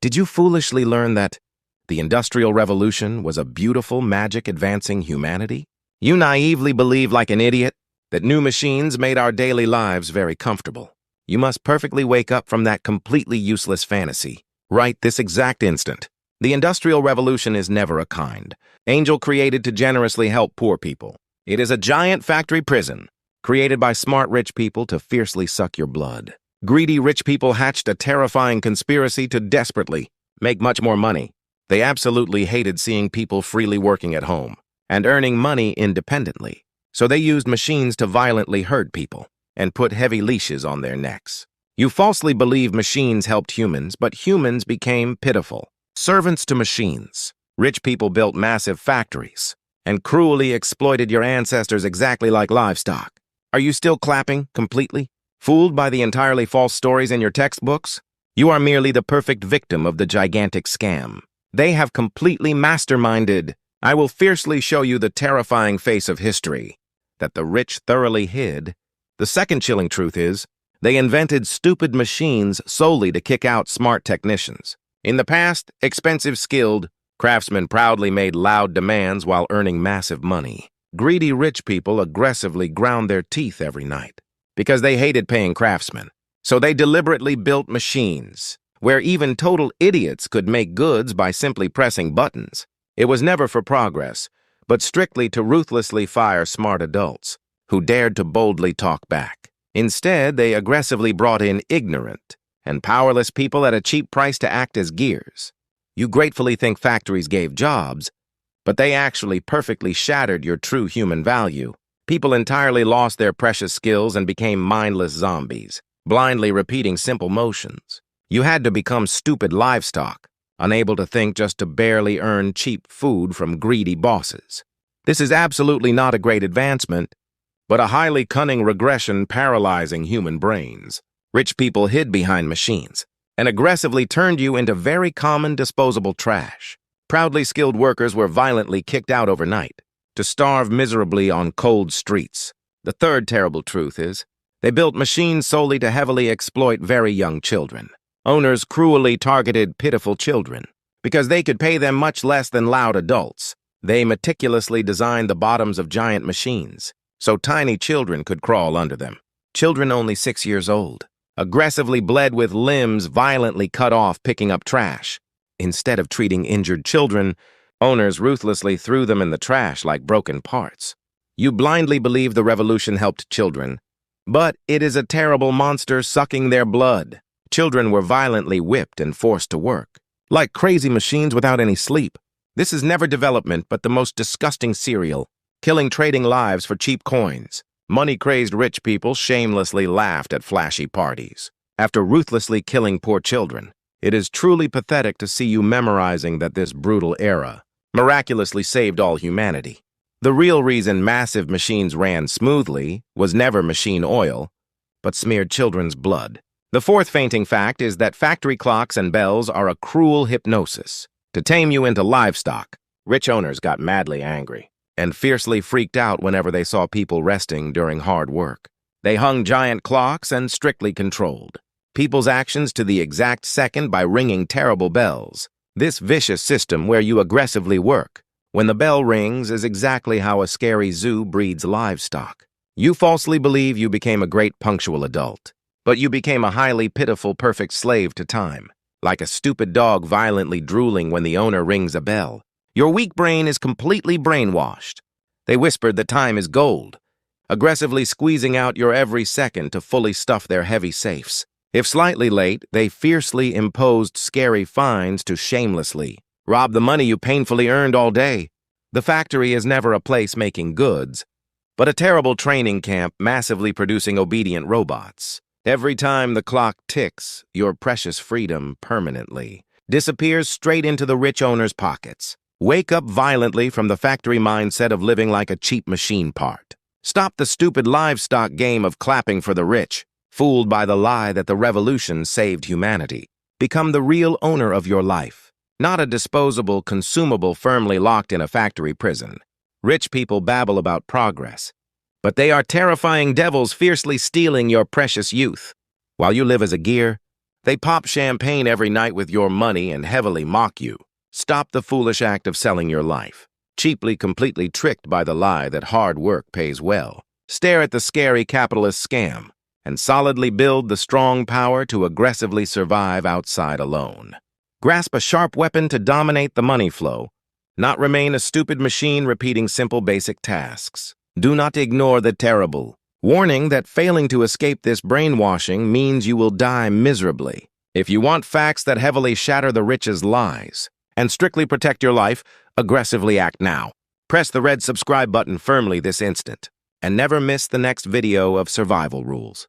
Did you foolishly learn that the Industrial Revolution was a beautiful magic advancing humanity? You naively believe like an idiot that new machines made our daily lives very comfortable. You must perfectly wake up from that completely useless fantasy right this exact instant. The Industrial Revolution is never a kind angel created to generously help poor people. It is a giant factory prison created by smart rich people to fiercely suck your blood. Greedy rich people hatched a terrifying conspiracy to desperately make much more money. They absolutely hated seeing people freely working at home and earning money independently. So they used machines to violently hurt people and put heavy leashes on their necks. You falsely believe machines helped humans, but humans became pitiful servants to machines. Rich people built massive factories and cruelly exploited your ancestors exactly like livestock. Are you still clapping completely? Fooled by the entirely false stories in your textbooks? You are merely the perfect victim of the gigantic scam. They have completely masterminded. I will fiercely show you the terrifying face of history that the rich thoroughly hid. The second chilling truth is, they invented stupid machines solely to kick out smart technicians. In the past, expensive, skilled craftsmen proudly made loud demands while earning massive money. Greedy rich people aggressively ground their teeth every night because they hated paying craftsmen. So they deliberately built machines where even total idiots could make goods by simply pressing buttons. It was never for progress, but strictly to ruthlessly fire smart adults who dared to boldly talk back. Instead, they aggressively brought in ignorant and powerless people at a cheap price to act as gears. You gratefully think factories gave jobs, but they actually perfectly shattered your true human value. People entirely lost their precious skills and became mindless zombies, blindly repeating simple motions. You had to become stupid livestock, unable to think just to barely earn cheap food from greedy bosses. This is absolutely not a great advancement, but a highly cunning regression paralyzing human brains. Rich people hid behind machines and aggressively turned you into very common disposable trash. Proudly skilled workers were violently kicked out overnight to starve miserably on cold streets. The third terrible truth is, they built machines solely to heavily exploit very young children. Owners cruelly targeted pitiful children because they could pay them much less than loud adults. They meticulously designed the bottoms of giant machines so tiny children could crawl under them. Children only 6 years old aggressively bled with limbs violently cut off picking up trash. Instead of treating injured children, owners ruthlessly threw them in the trash like broken parts. You blindly believe the revolution helped children, but it is a terrible monster sucking their blood. Children were violently whipped and forced to work, like crazy machines without any sleep. This is never development, but the most disgusting serial, killing trading lives for cheap coins. Money-crazed rich people shamelessly laughed at flashy parties after ruthlessly killing poor children. It is truly pathetic to see you memorizing that this brutal era miraculously saved all humanity. The real reason massive machines ran smoothly was never machine oil, but smeared children's blood. The fourth fainting fact is that factory clocks and bells are a cruel hypnosis to tame you into livestock. Rich owners got madly angry and fiercely freaked out whenever they saw people resting during hard work. They hung giant clocks and strictly controlled people's actions to the exact second by ringing terrible bells. This vicious system where you aggressively work when the bell rings is exactly how a scary zoo breeds livestock. You falsely believe you became a great punctual adult, but you became a highly pitiful perfect slave to time, like a stupid dog violently drooling when the owner rings a bell. Your weak brain is completely brainwashed. They whispered that time is gold, aggressively squeezing out your every second to fully stuff their heavy safes. If slightly late, they fiercely imposed scary fines to shamelessly rob the money you painfully earned all day. The factory is never a place making goods, but a terrible training camp massively producing obedient robots. Every time the clock ticks, your precious freedom permanently disappears straight into the rich owner's pockets. Wake up violently from the factory mindset of living like a cheap machine part. Stop the stupid livestock game of clapping for the rich, fooled by the lie that the revolution saved humanity. Become the real owner of your life, not a disposable consumable firmly locked in a factory prison. Rich people babble about progress, but they are terrifying devils fiercely stealing your precious youth. While you live as a gear, They pop champagne every night with your money and heavily mock you. Stop the foolish act of selling your life, cheaply completely tricked by the lie that hard work pays well. Stare at the scary capitalist scam and solidly build the strong power to aggressively survive outside alone. Grasp a sharp weapon to dominate the money flow, not remain a stupid machine repeating simple basic tasks. Do not ignore the terrible warning that failing to escape this brainwashing means you will die miserably. If you want facts that heavily shatter the rich's lies and strictly protect your life, aggressively act now. Press the red subscribe button firmly this instant and never miss the next video of Survival Rules.